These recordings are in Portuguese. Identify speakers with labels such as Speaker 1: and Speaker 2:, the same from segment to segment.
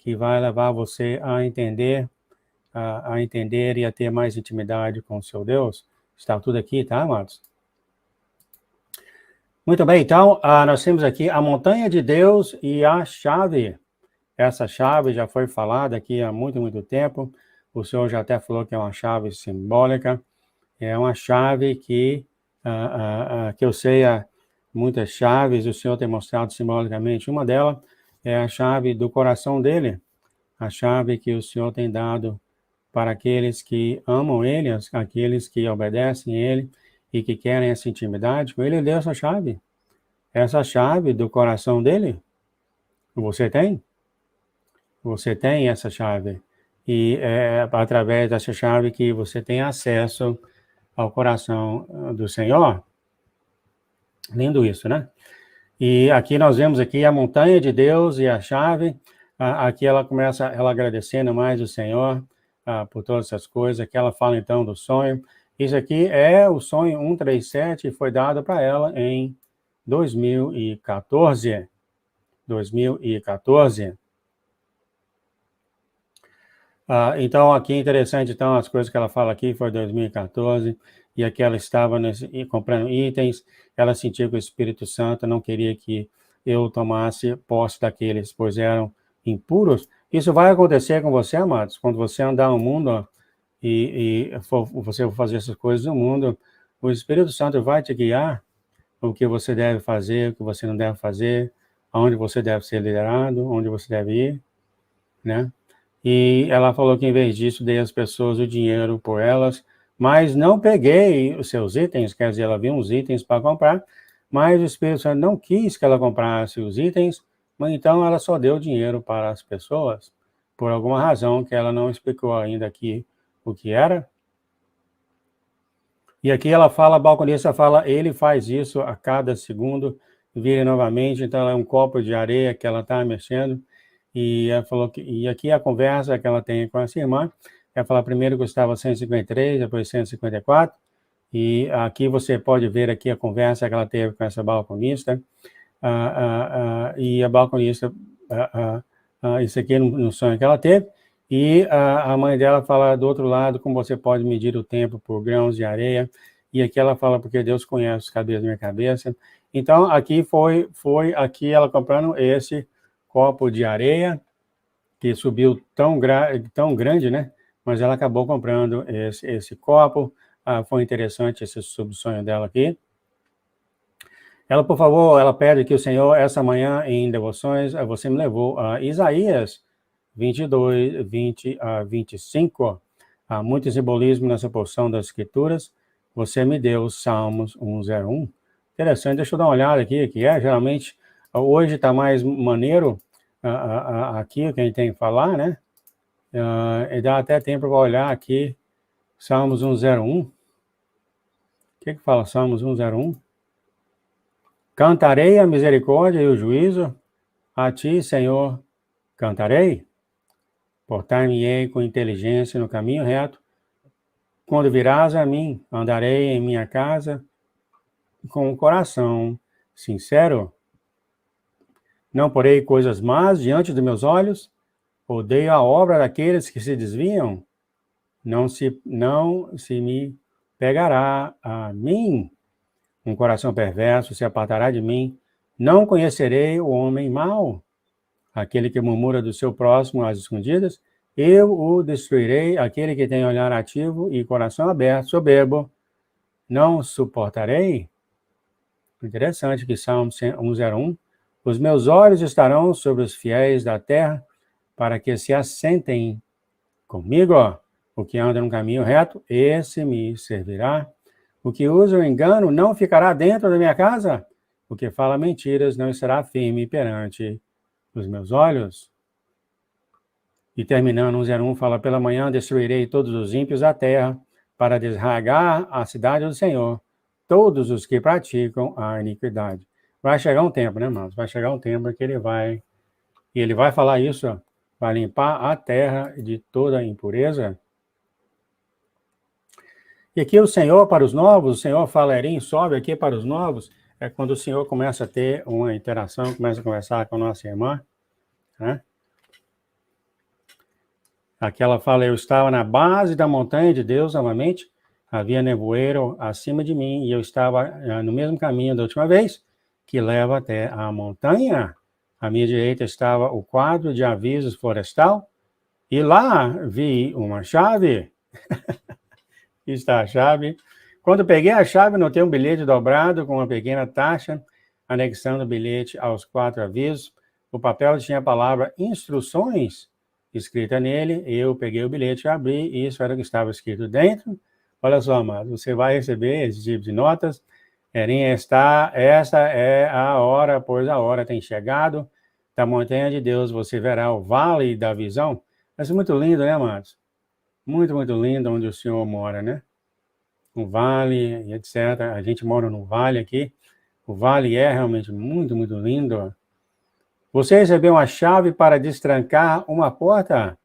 Speaker 1: que vai levar você a entender e a ter mais intimidade com o seu Deus. Está tudo aqui, tá, amados? Muito bem, então, nós temos aqui a montanha de Deus e a chave. Essa chave já foi falada aqui há muito, muito tempo. O Senhor já até falou que é uma chave simbólica. É uma chave que eu sei, muitas chaves, o Senhor tem mostrado simbolicamente. Uma delas é a chave do coração dele, a chave que o Senhor tem dado para aqueles que amam ele, aqueles que obedecem ele e que querem essa intimidade. Ele deu essa chave do coração dele. Você tem? Você tem essa chave. E é através dessa chave que você tem acesso ao coração do Senhor. Lindo isso, né? E aqui nós vemos aqui a montanha de Deus e a chave. Aqui ela começa ela agradecendo mais o Senhor por todas essas coisas. Aqui ela fala então do sonho. Isso aqui é o sonho 137 e foi dado para ela em 2014. 2014. Então, aqui é interessante, então, as coisas que ela fala aqui foi 2014, e aqui ela estava comprando itens, ela sentiu que o Espírito Santo não queria que eu tomasse posse daqueles, pois eram impuros. Isso vai acontecer com você, amados, quando você andar no mundo você for fazer essas coisas no mundo, o Espírito Santo vai te guiar o que você deve fazer, o que você não deve fazer, aonde você deve ser liderado, onde você deve ir, né? E ela falou que, em vez disso, dei às pessoas o dinheiro por elas, mas não peguei os seus itens, quer dizer, ela viu uns itens para comprar, mas o Espírito Santo não quis que ela comprasse os itens, mas então ela só deu dinheiro para as pessoas, por alguma razão que ela não explicou ainda aqui o que era. E aqui ela fala, a balconista fala, ele faz isso a cada segundo, vira novamente, então ela é um copo de areia que ela está mexendo. E ela falou e aqui a conversa que ela tem com essa irmã, ela fala primeiro que custava 153, depois 154, e aqui você pode ver aqui a conversa que ela teve com essa balconista, e a balconista, isso aqui no sonho que ela teve, e a mãe dela fala do outro lado, como você pode medir o tempo por grãos de areia, e aqui ela fala porque Deus conhece os cabelos da minha cabeça. Então, aqui foi aqui ela comprando esse copo de areia, que subiu tão grande, né? Mas ela acabou comprando esse copo. Foi interessante esse subsonho dela aqui. Ela, por favor, ela pede que o Senhor, essa manhã, em devoções, você me levou a Isaías 22, 20 a 25. Há muito simbolismo nessa porção das Escrituras. Você me deu Salmos 101. Interessante, deixa eu dar uma olhada aqui, que geralmente, hoje está mais maneiro aqui o que a gente tem que falar, né? E dá até tempo para olhar aqui, Salmos 101. O que fala Salmos 101? Cantarei a misericórdia e o juízo, a ti, Senhor, cantarei. Portar-me-ei com inteligência no caminho reto. Quando virás a mim, andarei em minha casa com o coração sincero. Não porei coisas más diante dos meus olhos. Odeio a obra daqueles que se desviam. Não se me pegará a mim. Um coração perverso se apartará de mim. Não conhecerei o homem mau. Aquele que murmura do seu próximo às escondidas, eu o destruirei. Aquele que tem olhar ativo e coração aberto, soberbo, não suportarei. Interessante que Salmo 101. Os meus olhos estarão sobre os fiéis da terra, para que se assentem comigo. O que anda no caminho reto, esse me servirá. O que usa o engano não ficará dentro da minha casa. O que fala mentiras não estará firme perante os meus olhos. E terminando, 101 fala, pela manhã destruirei todos os ímpios da terra, para desarraigar a cidade do Senhor, todos os que praticam a iniquidade. Vai chegar um tempo, né, irmãos? Vai chegar um tempo que ele vai falar isso, vai limpar a terra de toda impureza. E aqui o Senhor para os novos, o Senhor fala, Erim, sobe aqui para os novos, é quando o Senhor começa a ter uma interação, começa a conversar com a nossa irmã, né? Aqui ela fala, eu estava na base da montanha de Deus novamente, havia nevoeiro acima de mim, e eu estava no mesmo caminho da última vez, que leva até a montanha. À minha direita estava o quadro de avisos florestal, e lá vi uma chave. Está a chave. Quando peguei a chave, notei um bilhete dobrado com uma pequena taxa, anexando o bilhete aos 4 avisos. O papel tinha a palavra instruções escrita nele. Eu peguei o bilhete e abri, e isso era o que estava escrito dentro. Olha só, amado, você vai receber esse tipo de notas. Essa é a hora, pois a hora tem chegado. Da montanha de Deus você verá o vale da visão. Isso é muito lindo, né, amados? Muito, muito lindo onde o Senhor mora, né? Um vale, etc. A gente mora num vale aqui. O vale é realmente muito, muito lindo. Você recebeu uma chave para destrancar uma porta?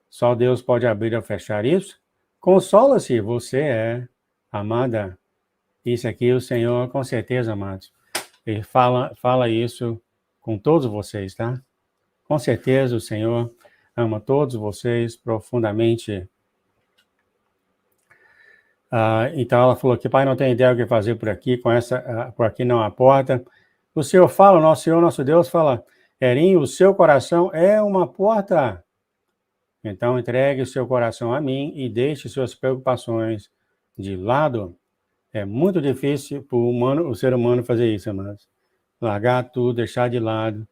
Speaker 1: Só Deus pode abrir ou fechar isso? Consola-se, você é amada. Isso aqui o Senhor, com certeza, amados. Ele fala isso com todos vocês, tá? Com certeza o Senhor ama todos vocês profundamente. Então ela falou que pai não tem ideia o que fazer por aqui, por aqui não há porta. O Senhor fala, o nosso Senhor, nosso Deus fala, Erinho, o seu coração é uma porta. Então entregue o seu coração a mim e deixe suas preocupações de lado. É muito difícil para o ser humano fazer isso, amados. Largar tudo, deixar de lado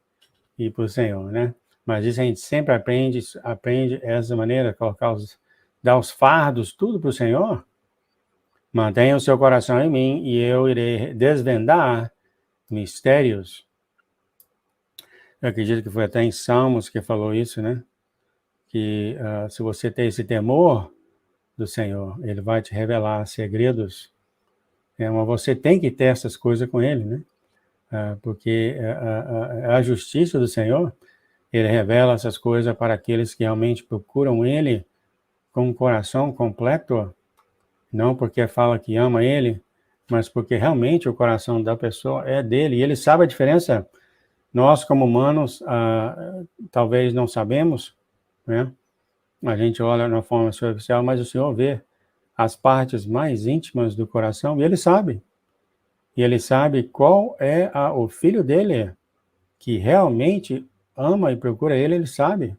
Speaker 1: e ir para o Senhor, né? Mas isso a gente sempre aprende essa maneira, dar os fardos, tudo para o Senhor. Mantenha o seu coração em mim e eu irei desvendar mistérios. Eu acredito que foi até em Salmos que falou isso, né? Que se você tem esse temor do Senhor, Ele vai te revelar segredos. Mas você tem que ter essas coisas com Ele, né? Porque a justiça do Senhor, Ele revela essas coisas para aqueles que realmente procuram Ele com um coração completo. Não porque fala que ama Ele, mas porque realmente o coração da pessoa é dele. E Ele sabe a diferença. Nós, como humanos, talvez não sabemos, né? A gente olha na forma superficial, mas o Senhor vê as partes mais íntimas do coração e Ele sabe. E Ele sabe qual é o filho dele que realmente ama e procura Ele, Ele sabe.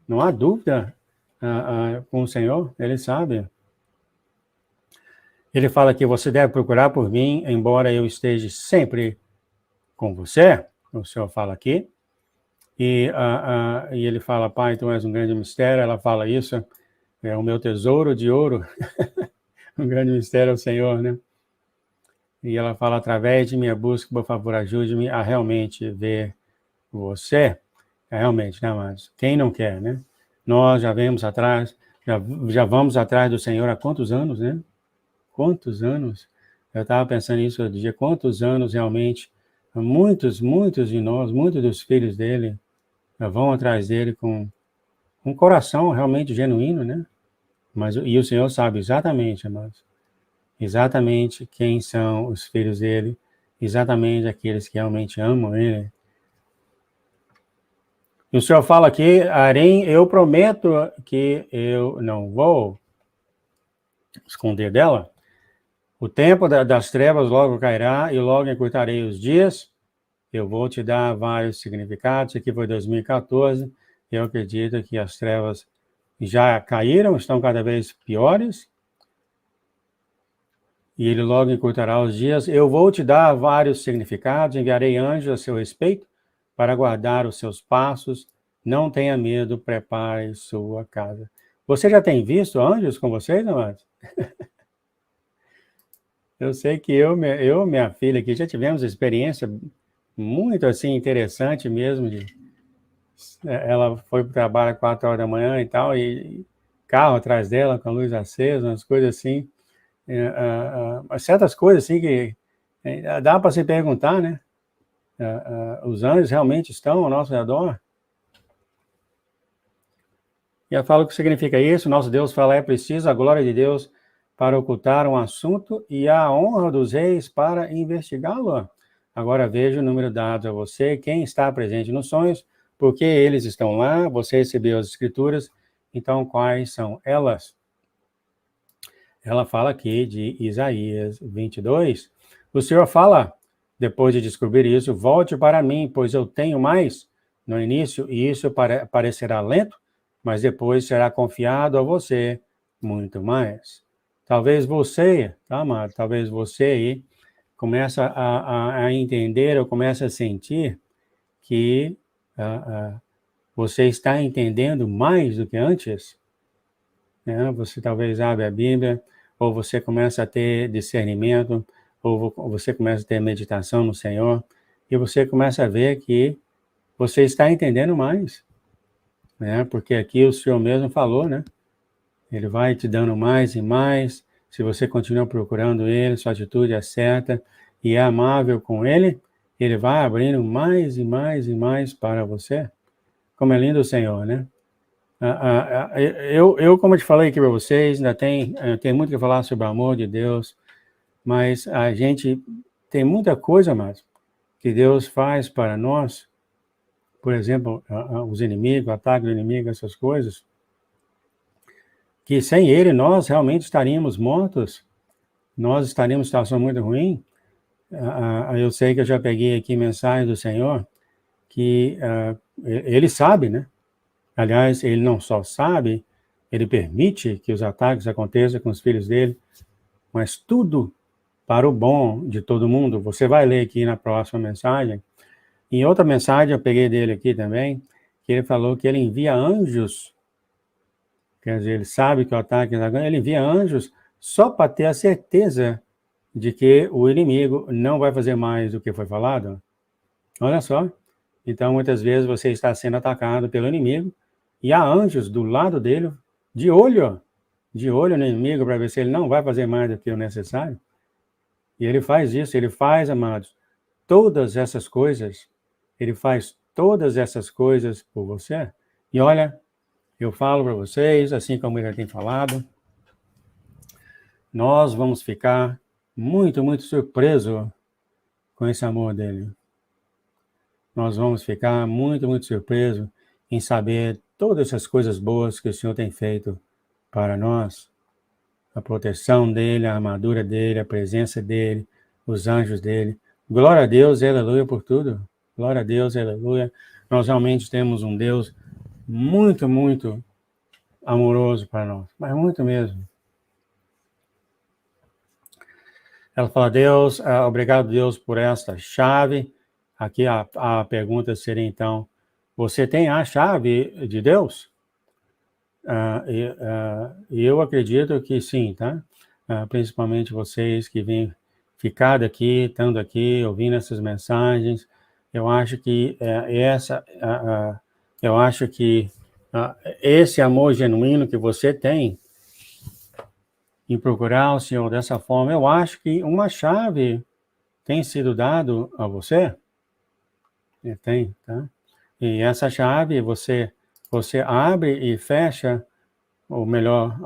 Speaker 1: Não há dúvida com o Senhor, Ele sabe. Ele fala que você deve procurar por mim, embora eu esteja sempre com você. O Senhor fala aqui. E ele fala, pai, tu és um grande mistério. Ela fala isso, é o meu tesouro de ouro. Um grande mistério é o Senhor, né? E ela fala, através de minha busca, por favor, ajude-me a realmente ver você. Realmente, né, amados? Quem não quer, né? Nós já vamos atrás do Senhor há quantos anos, né? Quantos anos? Eu estava pensando nisso outro dia. Quantos anos realmente, muitos de nós, muitos dos filhos dele, vão atrás dele com um coração realmente genuíno, né? E o Senhor sabe exatamente, amados, exatamente quem são os filhos dele, exatamente aqueles que realmente amam ele. E o Senhor fala aqui, Arém, eu prometo que eu não vou esconder dela. O tempo das trevas logo cairá e logo encurtarei os dias. Eu vou te dar vários significados. Aqui foi 2014. Eu acredito que as trevas já caíram, estão cada vez piores. E ele logo encurtará os dias. Eu vou te dar vários significados. Enviarei anjos a seu respeito para guardar os seus passos. Não tenha medo, prepare sua casa. Você já tem visto anjos com vocês, amados? Eu sei que eu e minha filha aqui já tivemos experiência muito assim interessante mesmo. Ela foi para o trabalho às 4 horas da manhã e tal, e carro atrás dela com a luz acesa, umas coisas assim. Certas coisas assim que dá para se perguntar, né? Os anjos realmente estão ao nosso redor? E eu falo o que significa isso. Nosso Deus fala, é preciso a glória de Deus para ocultar um assunto e a honra dos reis para investigá-lo. Agora veja o número dado a você, quem está presente nos sonhos, porque eles estão lá, você recebeu as escrituras Então, quais são elas? Ela fala aqui de Isaías 22. O Senhor fala, depois de descobrir isso, volte para mim, pois eu tenho mais no início, e isso parecerá lento, mas depois será confiado a você muito mais. Talvez você, tá, amado? Talvez você aí começa a entender ou começa a sentir que você está entendendo mais do que antes, né? Você talvez abre a Bíblia, ou você começa a ter discernimento, ou você começa a ter meditação no Senhor, e você começa a ver que você está entendendo mais, né? Porque aqui o Senhor mesmo falou, né? Ele vai te dando mais e mais, se você continua procurando Ele, sua atitude é certa e é amável com Ele, Ele vai abrindo mais e mais e mais para você. Como é lindo o Senhor, né? Como eu te falei aqui para vocês, ainda tem muito que falar sobre o amor de Deus, mas a gente tem muita coisa mais que Deus faz para nós, por exemplo, os inimigos, o ataque do inimigo, essas coisas, que sem Ele nós realmente estaríamos mortos, nós estaríamos em situação muito ruim. Eu sei que eu já peguei aqui mensagem do Senhor, que Ele sabe, né? Aliás, Ele não só sabe, Ele permite que os ataques aconteçam com os filhos dele, mas tudo para o bom de todo mundo. Você vai ler aqui na próxima mensagem. Em outra mensagem, eu peguei dele aqui também, que ele falou que ele envia anjos, quer dizer, ele sabe que o ataque está ganhando, ele envia anjos só para ter a certeza de que o inimigo não vai fazer mais do que foi falado. Olha só. Então, muitas vezes você está sendo atacado pelo inimigo e há anjos do lado dele, de olho no inimigo, para ver se ele não vai fazer mais do que o necessário. E ele faz isso, ele faz, amados, todas essas coisas, ele faz todas essas coisas por você. E olha, eu falo para vocês, assim como ele tem falado, nós vamos ficar muito, muito surpresos com esse amor dele. Nós vamos ficar muito, muito surpresos em saber todas essas coisas boas que o Senhor tem feito para nós. A proteção dele, a armadura dele, a presença dele, os anjos dele. Glória a Deus, aleluia por tudo. Glória a Deus, aleluia. Nós realmente temos um Deus muito, muito amoroso para nós, mas muito mesmo. Ela fala, Deus, obrigado, Deus, por esta chave. Aqui a pergunta seria, então, você tem a chave de Deus? Eu acredito que sim, tá? Principalmente vocês que vêm ficar aqui, estando aqui, ouvindo essas mensagens. Eu acho que esse amor genuíno que você tem em procurar o Senhor dessa forma, eu acho que uma chave tem sido dado a você. Tem, tá? E essa chave você abre e fecha, ou melhor,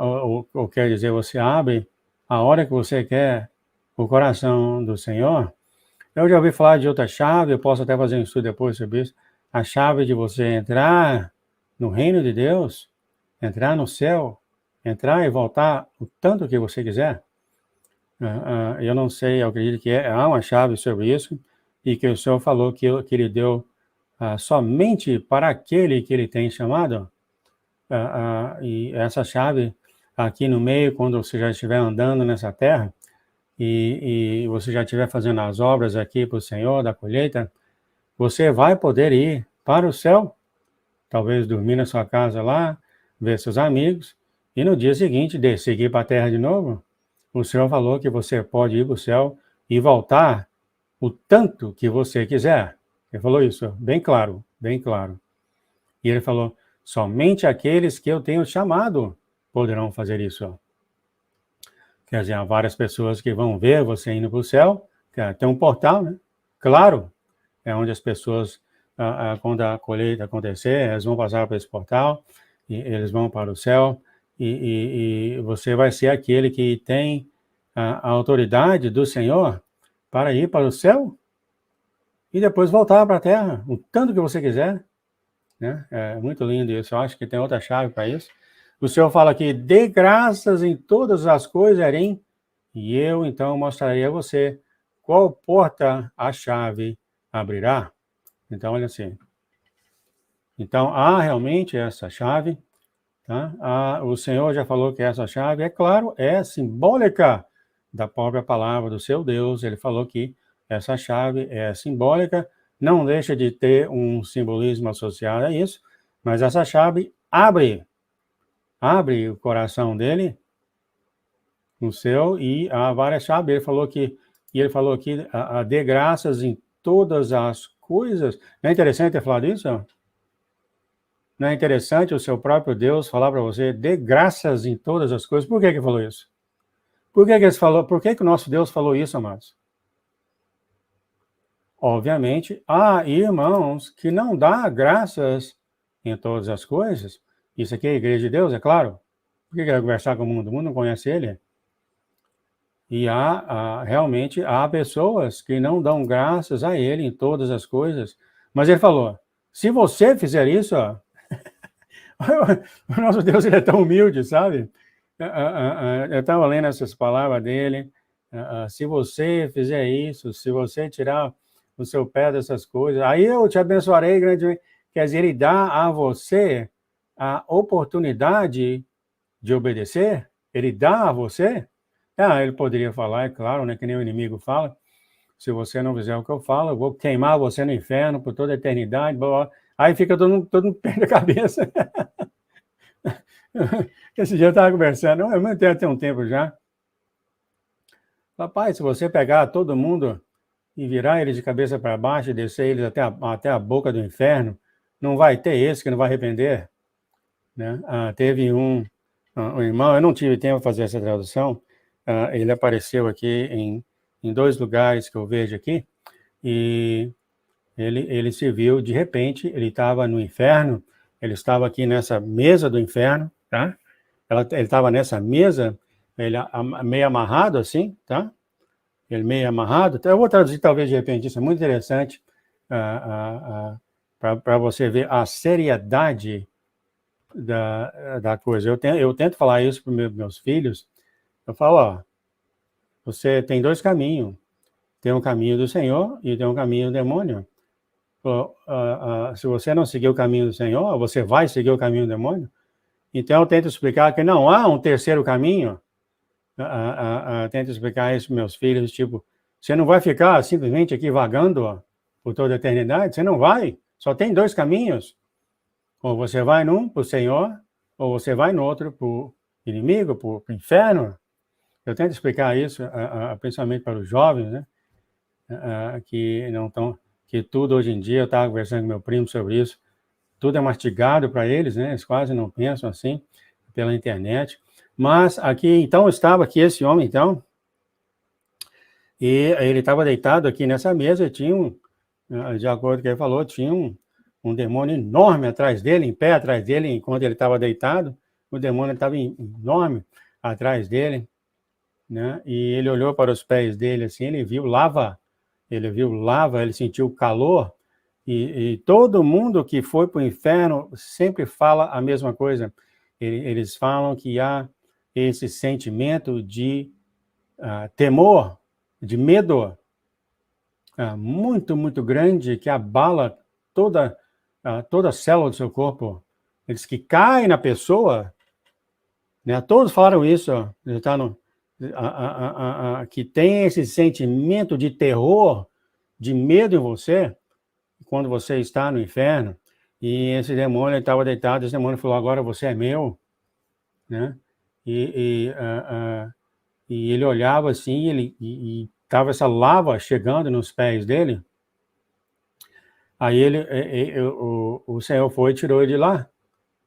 Speaker 1: ou quer dizer, você abre a hora que você quer o coração do Senhor. Eu já ouvi falar de outra chave, eu posso até fazer um estudo depois sobre isso. A chave de você entrar no reino de Deus, entrar no céu, entrar e voltar o tanto que você quiser. Eu não sei, eu acredito que há uma chave sobre isso, e que o Senhor falou que Ele deu somente para aquele que Ele tem chamado. E essa chave, aqui no meio, quando você já estiver andando nessa terra, e você já estiver fazendo as obras aqui para o Senhor, da colheita, você vai poder ir para o céu, talvez dormir na sua casa lá, ver seus amigos, e no dia seguinte seguir para a terra de novo. O Senhor falou que você pode ir para o céu e voltar o tanto que você quiser. Ele falou isso, bem claro, bem claro. E ele falou, somente aqueles que eu tenho chamado poderão fazer isso. Quer dizer, há várias pessoas que vão ver você indo para o céu, tem um portal, né? Claro, é onde as pessoas, quando a colheita acontecer, elas vão passar por esse portal, e eles vão para o céu, e você vai ser aquele que tem a autoridade do Senhor para ir para o céu e depois voltar para a terra, o tanto que você quiser, né? É muito lindo isso. Eu acho que tem outra chave para isso. O Senhor fala aqui, dê graças em todas as coisas, Erim, e eu então mostrarei a você qual porta a chave abrirá. Então, olha assim. Então, há realmente essa chave, tá? O Senhor já falou que essa chave, é claro, é simbólica da própria palavra do seu Deus. Ele falou que essa chave é simbólica, não deixa de ter um simbolismo associado a isso, mas essa chave abre o coração dele, o seu, e há várias chaves. Ele falou aqui, dê graças em todas as coisas. Não é interessante ter falado isso? Não é interessante o seu próprio Deus falar para você, dê graças em todas as coisas? Por que ele falou isso? Por que o nosso Deus falou isso, amados? Obviamente, há irmãos que não dão graças em todas as coisas. Isso aqui é a igreja de Deus, é claro. Por que ele vai conversar com o mundo? O mundo não conhece ele. E realmente há pessoas que não dão graças a ele em todas as coisas. Mas ele falou, se você fizer isso, o nosso Deus ele é tão humilde, sabe? Eu estava lendo essas palavras dele. Se você fizer isso, se você tirar o seu pé dessas coisas, aí eu te abençoarei grandemente. Quer dizer, ele dá a você a oportunidade de obedecer? Ele dá a você? Ele poderia falar, é claro, né, que nem o inimigo fala, se você não fizer o que eu falo, eu vou queimar você no inferno por toda a eternidade, blá, blá. Aí fica todo mundo perde a cabeça. Esse dia eu estava conversando, eu tenho um tempo já. Rapaz, se você pegar todo mundo e virar eles de cabeça para baixo e descer eles até a boca do inferno, não vai ter esse que não vai arrepender. Né? Teve um irmão, eu não tive tempo para fazer essa tradução, ele apareceu aqui em 2 lugares que eu vejo aqui, e ele se viu, de repente, ele estava no inferno, ele estava aqui nessa mesa do inferno, tá? Ele estava nessa mesa, ele meio amarrado assim, tá? Ele meio amarrado. Eu vou traduzir talvez de repente, isso é muito interessante para você ver a seriedade da coisa. Eu tento falar isso para meus filhos. Eu falo, você tem 2 caminhos. Tem um caminho do Senhor e tem um caminho do demônio. Se você não seguir o caminho do Senhor, você vai seguir o caminho do demônio. Então eu tento explicar que não há um terceiro caminho. Tento explicar isso para meus filhos, tipo, você não vai ficar simplesmente aqui vagando por toda a eternidade, você não vai. Só tem 2 caminhos. Ou você vai num para o Senhor, ou você vai no outro para o inimigo, para o inferno. Eu tento explicar isso, principalmente para os jovens, né? Que não estão, que tudo hoje em dia, eu estava conversando com meu primo sobre isso, tudo é mastigado para eles, né? Eles quase não pensam assim, pela internet. Mas aqui, então, estava aqui esse homem, então, e ele estava deitado aqui nessa mesa, e tinha de acordo com o que ele falou, tinha um demônio enorme atrás dele, em pé atrás dele, enquanto ele estava deitado, o demônio estava enorme atrás dele, né? E ele olhou para os pés dele assim, ele viu lava, ele sentiu calor, e todo mundo que foi para o inferno sempre fala a mesma coisa. Eles falam que há esse sentimento de temor, de medo, muito, muito grande, que abala toda a célula do seu corpo. Eles que caem na pessoa, né? Todos falaram isso, que tem esse sentimento de terror, de medo em você, quando você está no inferno. E esse demônio estava deitado, esse demônio falou, agora você é meu, né? E ele olhava assim, e estava essa lava chegando nos pés dele. Aí o Senhor foi e tirou ele de lá,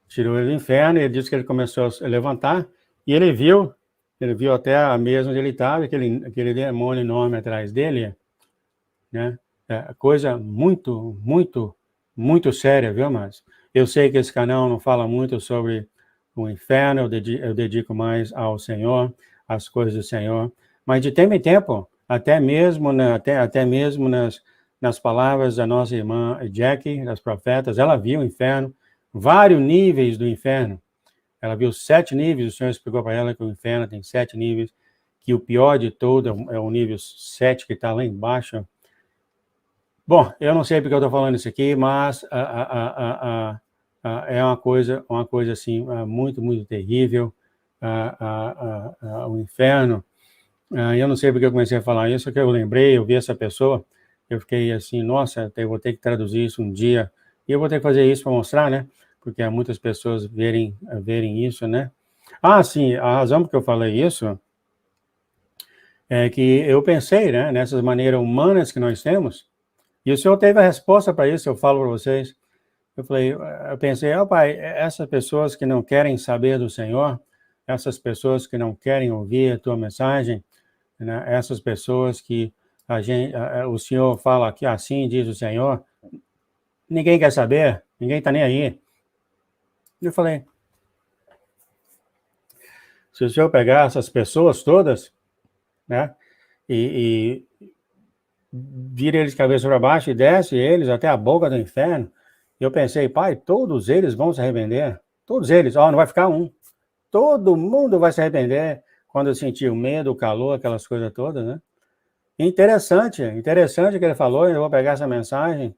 Speaker 1: tirou ele do inferno, e ele disse que ele começou a levantar, e ele viu até a mesa onde ele estava, aquele demônio enorme atrás dele, né? Coisa muito, muito, muito séria, viu, mas eu sei que esse canal não fala muito sobre o inferno, eu dedico mais ao Senhor, às coisas do Senhor, mas de tempo em tempo, até mesmo nas palavras da nossa irmã Jackie, das profetas, ela viu o inferno, vários níveis do inferno, Ela viu 7 níveis, o Senhor explicou para ela que o inferno tem 7 níveis, que o pior de todo é o nível 7, que está lá embaixo. Bom, eu não sei porque eu estou falando isso aqui, mas é uma coisa assim, muito, muito terrível, o inferno. Eu não sei porque eu comecei a falar isso, que eu lembrei, eu vi essa pessoa, eu fiquei assim, nossa, eu vou ter que traduzir isso um dia, e eu vou ter que fazer isso para mostrar, né? Porque há muitas pessoas verem isso, né? Sim, a razão por que eu falei isso é que eu pensei, né, nessas maneiras humanas que nós temos, e o Senhor teve a resposta para isso, eu falo para vocês. Eu pensei, pai, essas pessoas que não querem saber do Senhor, essas pessoas que não querem ouvir a tua mensagem, né, essas pessoas que o Senhor fala que assim diz o Senhor, ninguém quer saber, ninguém está nem aí. Eu falei, se o Senhor pegar essas pessoas todas, né, e vira eles de cabeça para baixo e desce eles até a boca do inferno, eu pensei, pai, todos eles vão se arrepender, todos eles, não vai ficar um, todo mundo vai se arrepender quando sentir o medo, o calor, aquelas coisas todas, né? Interessante que ele falou, eu vou pegar essa mensagem,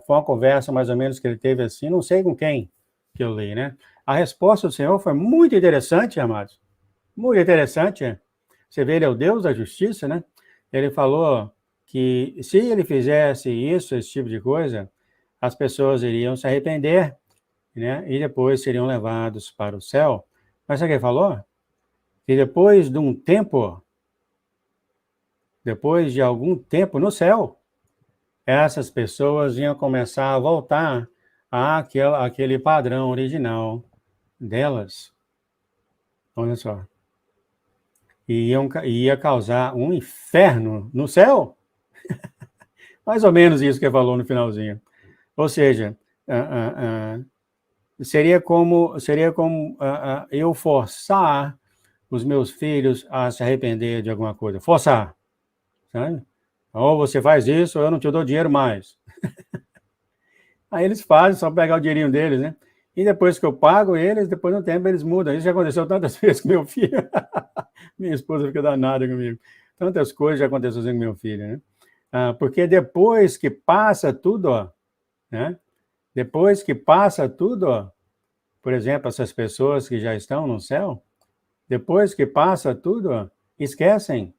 Speaker 1: foi uma conversa mais ou menos que ele teve assim, não sei com quem que eu li, né? A resposta do Senhor foi muito interessante, amados, muito interessante. Você vê, ele é o Deus da justiça, né? Ele falou que se ele fizesse isso, esse tipo de coisa, as pessoas iriam se arrepender, né? E depois seriam levados para o céu. Mas sabe o que ele falou? Que depois de um tempo, depois de algum tempo no céu, essas pessoas iam começar a voltar àquele padrão original delas. Olha só. E ia causar um inferno no céu. Mais ou menos isso que ele falou no finalzinho. Ou seja, seria como eu forçar os meus filhos a se arrepender de alguma coisa. Forçar, sabe? Ou você faz isso, ou eu não te dou dinheiro mais. Aí eles fazem, só pegar o dinheirinho deles, né? E depois que eu pago eles, depois de um tempo eles mudam. Isso já aconteceu tantas vezes com meu filho. Minha esposa fica danada comigo. Tantas coisas já aconteceram com meu filho, né? Porque depois que passa tudo, ó, né? Depois que passa tudo, ó, por exemplo, essas pessoas que já estão no céu, depois que passa tudo, ó, esquecem.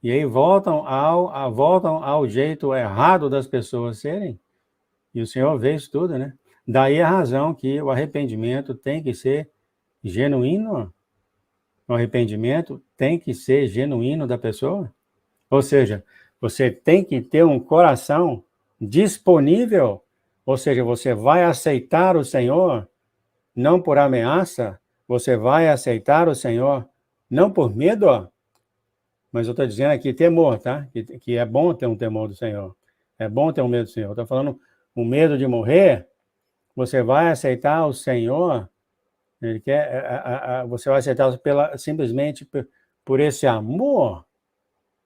Speaker 1: E aí voltam ao jeito errado das pessoas serem. E o Senhor vê isso tudo, né? Daí a razão que o arrependimento tem que ser genuíno. O arrependimento tem que ser genuíno da pessoa. Ou seja, você tem que ter um coração disponível. Ou seja, você vai aceitar o Senhor não por ameaça, você vai aceitar o Senhor não por medo, mas eu estou dizendo aqui temor, tá? Que é bom ter um temor do Senhor. É bom ter um medo do Senhor. Estou falando o medo de morrer, você vai aceitar o Senhor, ele quer, você vai aceitar simplesmente por esse amor,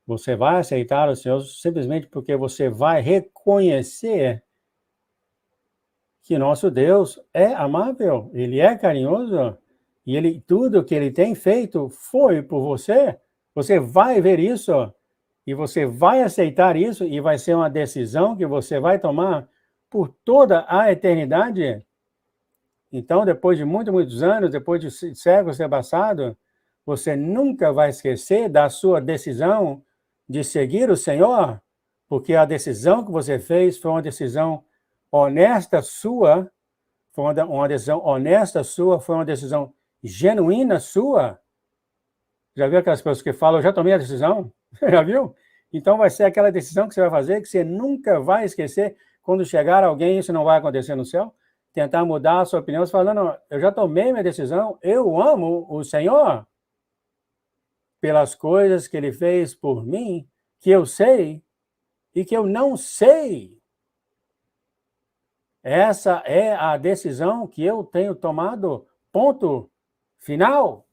Speaker 1: você vai aceitar o Senhor simplesmente porque você vai reconhecer que nosso Deus é amável, ele é carinhoso, e tudo que ele tem feito foi por você. Você vai ver isso, e você vai aceitar isso, e vai ser uma decisão que você vai tomar por toda a eternidade. Então, depois de muitos anos, depois de séculos ter passado, você nunca vai esquecer da sua decisão de seguir o Senhor, porque a decisão que você fez foi uma decisão honesta sua, foi uma decisão honesta sua, foi uma decisão genuína sua. Já viu aquelas pessoas que falam, eu já tomei a decisão? Já viu? Então vai ser aquela decisão que você vai fazer, que você nunca vai esquecer. Quando chegar alguém, isso não vai acontecer no céu. Tentar mudar a sua opinião, você fala, não, eu já tomei minha decisão, eu amo o Senhor pelas coisas que Ele fez por mim, que eu sei e que eu não sei. Essa é a decisão que eu tenho tomado, ponto final.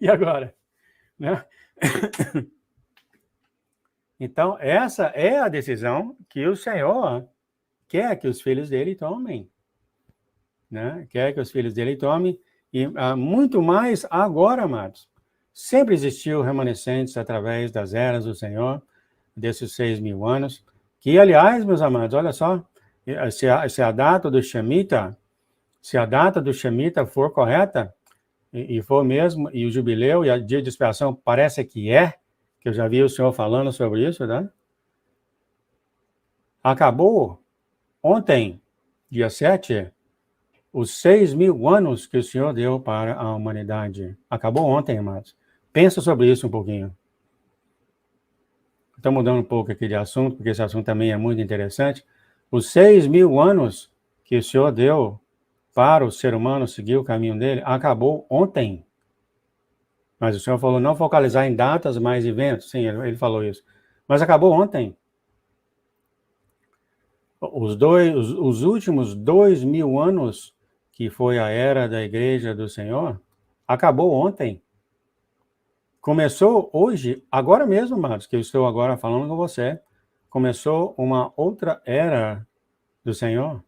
Speaker 1: E agora? Né? Então, essa é a decisão que o Senhor quer que os filhos dele tomem. né? Quer que os filhos dele tomem, e muito mais agora, amados. Sempre existiu remanescentes através das eras do Senhor, desses 6.000 anos, que, aliás, meus amados, olha só, se a data do Shemitah, se a data do Shemitah for correta, e for mesmo, e o jubileu e a dia de expiação parece que eu já vi o senhor falando sobre isso, né? Acabou ontem, dia 7, os 6.000 anos que o Senhor deu para a humanidade. Acabou ontem, amados. Pensa sobre isso um pouquinho. Estou mudando um pouco aqui de assunto, porque esse assunto também é muito interessante. Os 6.000 anos que o Senhor deu para o ser humano seguir o caminho dele, acabou ontem. Mas o Senhor falou não focalizar em datas, mas eventos. Sim, ele falou isso. Mas acabou ontem. Os últimos 2.000 anos, que foi a era da Igreja do Senhor, acabou ontem. Começou hoje, agora mesmo, amados, que eu estou agora falando com você, começou uma outra era do Senhor.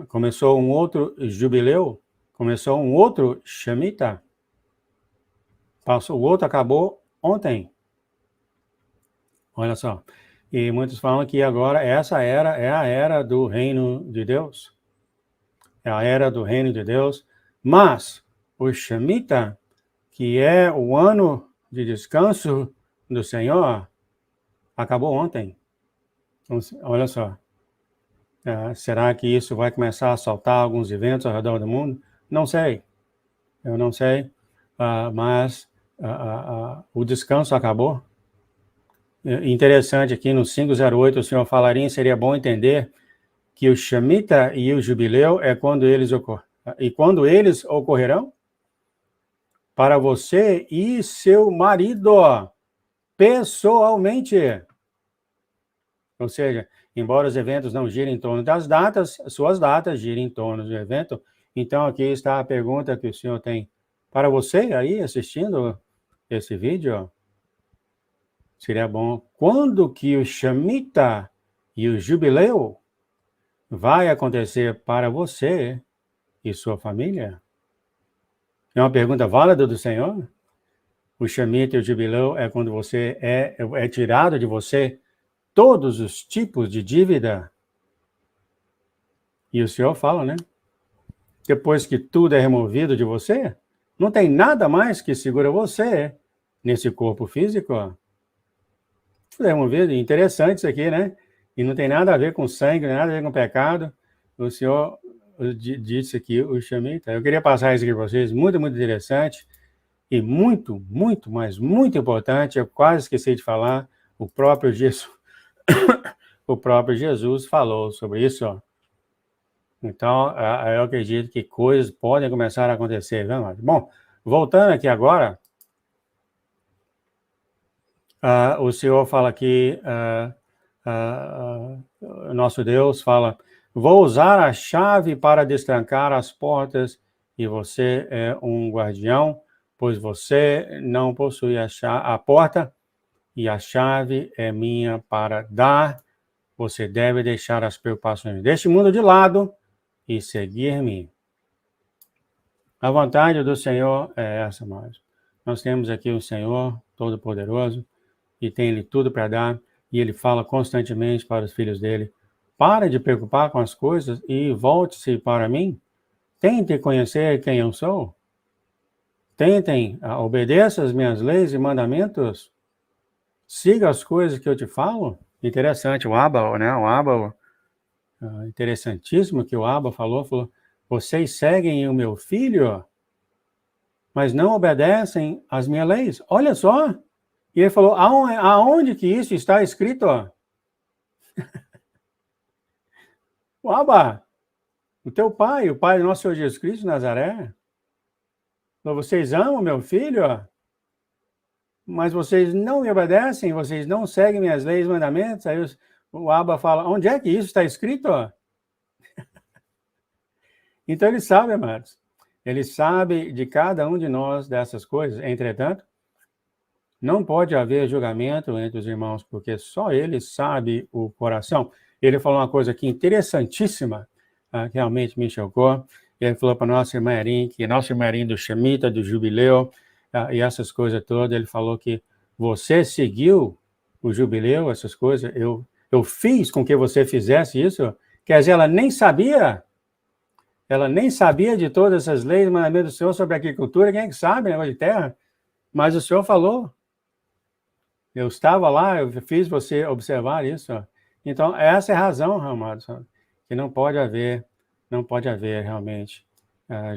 Speaker 1: Começou um outro jubileu, começou um outro Shemitah. O outro acabou ontem. Olha só. E muitos falam que agora essa era é a era do reino de Deus. É a era do reino de Deus. Mas o Shemitah, que é o ano de descanso do Senhor, acabou ontem. Então, olha só. Será que isso vai começar a saltar alguns eventos ao redor do mundo? Não sei. Eu não sei. Mas o descanso acabou. Interessante aqui no 508 o senhor falaria, seria bom entender que o Shemitah e o jubileu é quando eles ocorrem. E quando eles ocorrerão? Para você e seu marido, pessoalmente. Ou seja, embora os eventos não girem em torno das datas, suas datas girem em torno do evento. Então aqui está a pergunta que o senhor tem para você aí assistindo esse vídeo. Seria bom. Quando que o Shemitah e o jubileu vai acontecer para você e sua família? É uma pergunta válida do Senhor? O Shemitah e o jubileu é quando você é tirado de você todos os tipos de dívida. E o Senhor fala, né? Depois que tudo é removido de você, não tem nada mais que segura você nesse corpo físico. Tudo é removido. Interessante isso aqui, né? E não tem nada a ver com sangue, não tem nada a ver com pecado. O Senhor disse aqui, o Shemitah. Eu queria passar isso aqui para vocês, muito, muito interessante. E muito, muito, mas muito importante, eu quase esqueci de falar, o próprio Jesus, o próprio Jesus falou sobre isso, ó. Então, eu acredito que coisas podem começar a acontecer, viu, Marcos? Bom, voltando aqui agora, o Senhor fala aqui, nosso Deus fala, vou usar a chave para destrancar as portas e você é um guardião, pois você não possui a porta e a chave é minha para dar. Você deve deixar as preocupações deste mundo de lado e seguir-me. A vontade do Senhor é essa, mas nós temos aqui o Senhor Todo-Poderoso e tem Ele tudo para dar e Ele fala constantemente para os filhos dele, pare de preocupar com as coisas e volte-se para mim. Tente conhecer quem eu sou. Tentem, obedeça as minhas leis e mandamentos. Siga as coisas que eu te falo. Interessante, o Abba, né? O Abba, interessantíssimo que o Abba falou, vocês seguem o meu filho, mas não obedecem às minhas leis. Olha só. E ele falou, aonde que isso está escrito? O Abba, o teu pai, o pai do nosso Senhor Jesus Cristo de Nazaré, falou, vocês amam meu filho, mas vocês não me obedecem, vocês não seguem minhas leis e mandamentos. Aí o Abba fala, onde é que isso está escrito? Então ele sabe, amados, ele sabe de cada um de nós dessas coisas. Entretanto, não pode haver julgamento entre os irmãos, porque só ele sabe o coração. Ele falou uma coisa aqui interessantíssima, que realmente me chocou. Ele falou para nossa irmã Erin, que nossa irmã Erin do Shemitah, do Jubileu, e essas coisas todas, ele falou que você seguiu o Jubileu, essas coisas, eu fiz com que você fizesse isso. Quer dizer, ela nem sabia de todas essas leis, mandamentos do Senhor sobre agricultura, quem é que sabe, negócio de terra? Mas o Senhor falou. Eu estava lá, eu fiz você observar isso. Então, essa é a razão, amados, que não pode haver realmente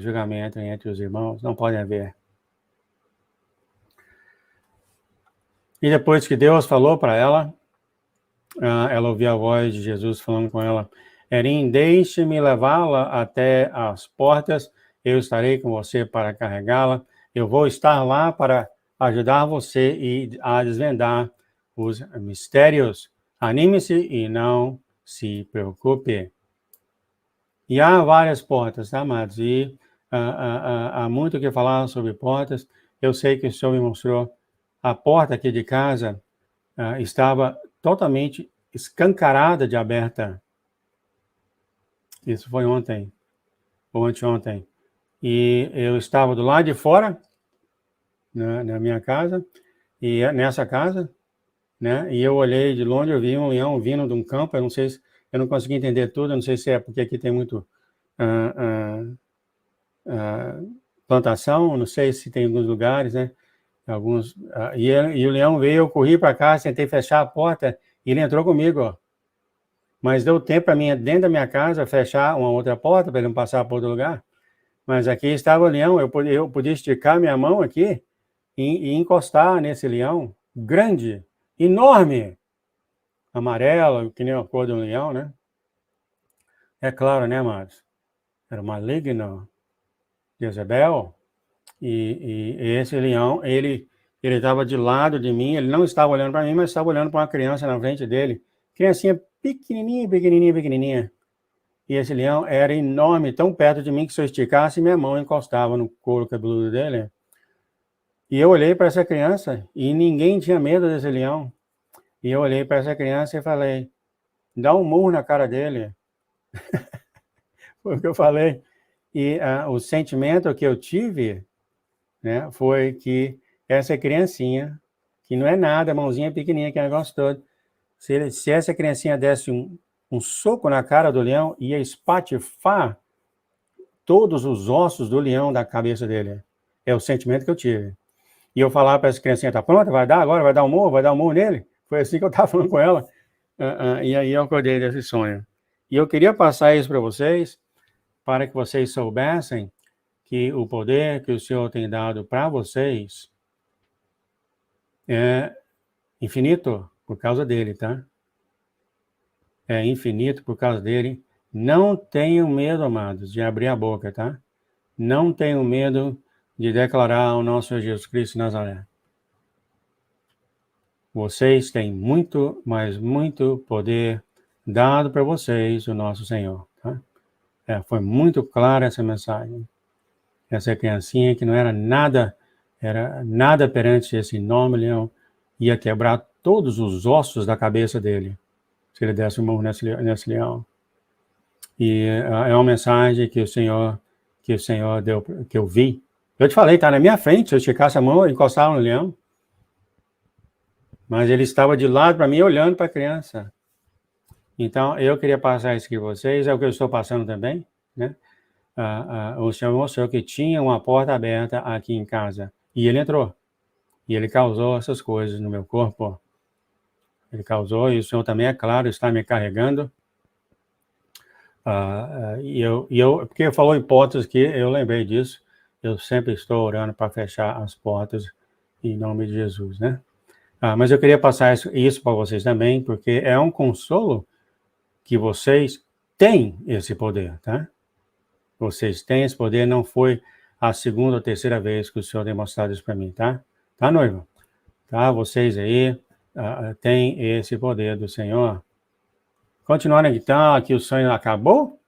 Speaker 1: julgamento entre os irmãos, não pode haver. E depois que Deus falou para ela, ela ouviu a voz de Jesus falando com ela: Erin, deixe-me levá-la até as portas, eu estarei com você para carregá-la, eu vou estar lá para ajudar você a desvendar os mistérios. Anime-se e não se preocupe. E há várias portas, tá, amados? E há muito o que falar sobre portas. Eu sei que o Senhor me mostrou a porta aqui de casa estava totalmente escancarada de aberta. Isso foi ontem, ou anteontem. E eu estava do lado de fora, na minha casa, e nessa casa, né? E eu olhei de longe, eu vi um leão vindo de um campo, eu não sei se, eu não consegui entender tudo, eu não sei se é porque aqui tem muito plantação, não sei se tem alguns lugares, né? Alguns, e o leão veio, eu corri para cá, tentei fechar a porta, e ele entrou comigo, ó. Mas deu tempo para mim, dentro da minha casa, fechar uma outra porta para ele não passar para outro lugar. Mas aqui estava o leão, eu podia esticar minha mão aqui e encostar nesse leão grande, enorme, amarelo, que nem a cor de um leão, né? É claro, né, amados? Era o maligno, Jezebel, e esse leão, ele estava de lado de mim, ele não estava olhando para mim, mas estava olhando para uma criança na frente dele. Criancinha pequenininha, pequenininha, pequenininha. E esse leão era enorme, tão perto de mim que se eu esticasse, minha mão encostava no couro cabeludo dele. E eu olhei para essa criança e ninguém tinha medo desse leão. E eu olhei para essa criança e falei, dá um murro na cara dele. Foi o que eu falei. E o sentimento que eu tive, né, foi que essa criancinha, que não é nada, mãozinha pequenininha, que é negócio todo, se essa criancinha desse um soco na cara do leão, ia espatifar todos os ossos do leão da cabeça dele. É o sentimento que eu tive. E eu falava para essa criancinha, tá pronta? Vai dar agora? Vai dar um murro nele? Foi assim que eu estava falando com ela. E aí eu acordei desse sonho. E eu queria passar isso para vocês, para que vocês soubessem que o poder que o Senhor tem dado para vocês é infinito por causa dele, tá? É infinito por causa dele. Não tenham medo, amados, de abrir a boca, tá? Não tenham medo de declarar o nosso Senhor Jesus Cristo de Nazaré. Vocês têm muito, mas muito poder dado para vocês, o nosso Senhor. Tá? Foi muito clara essa mensagem. Essa criancinha que não era nada perante esse enorme leão, ia quebrar todos os ossos da cabeça dele, se ele desse um murro nesse leão. E é uma mensagem que o Senhor deu, que eu vi. Eu te falei, tá na minha frente, se eu esticasse a mão, eu encostava no leão. Mas ele estava de lado para mim, olhando para a criança. Então, eu queria passar isso aqui para vocês, é o que eu estou passando também, né? O Senhor mostrou que tinha uma porta aberta aqui em casa. E ele entrou. E ele causou essas coisas no meu corpo. Ele causou, e o Senhor também, é claro, está me carregando. Porque falou em portas que eu lembrei disso. Eu sempre estou orando para fechar as portas em nome de Jesus, né? Mas eu queria passar isso para vocês também, porque é um consolo que vocês têm esse poder, tá? Vocês têm esse poder, não foi a segunda ou terceira vez que o Senhor tem mostrado isso para mim, tá? Tá, noiva? Tá? Vocês aí têm esse poder do Senhor. Continuando então, aqui o sonho acabou,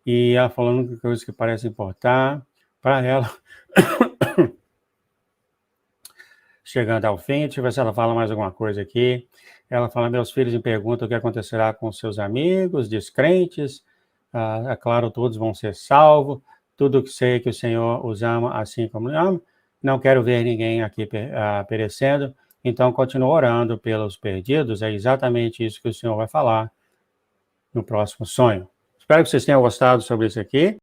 Speaker 1: e ela falando coisas que parecem importar para ela. Chegando ao fim, deixa eu ver se ela fala mais alguma coisa aqui. Ela fala, meus filhos me perguntam o que acontecerá com seus amigos, descrentes, É claro, todos vão ser salvos. Tudo que sei que o Senhor os ama assim como me ama. Não quero ver ninguém aqui perecendo. Então, continuo orando pelos perdidos. É exatamente isso que o Senhor vai falar no próximo sonho. Espero que vocês tenham gostado sobre isso aqui.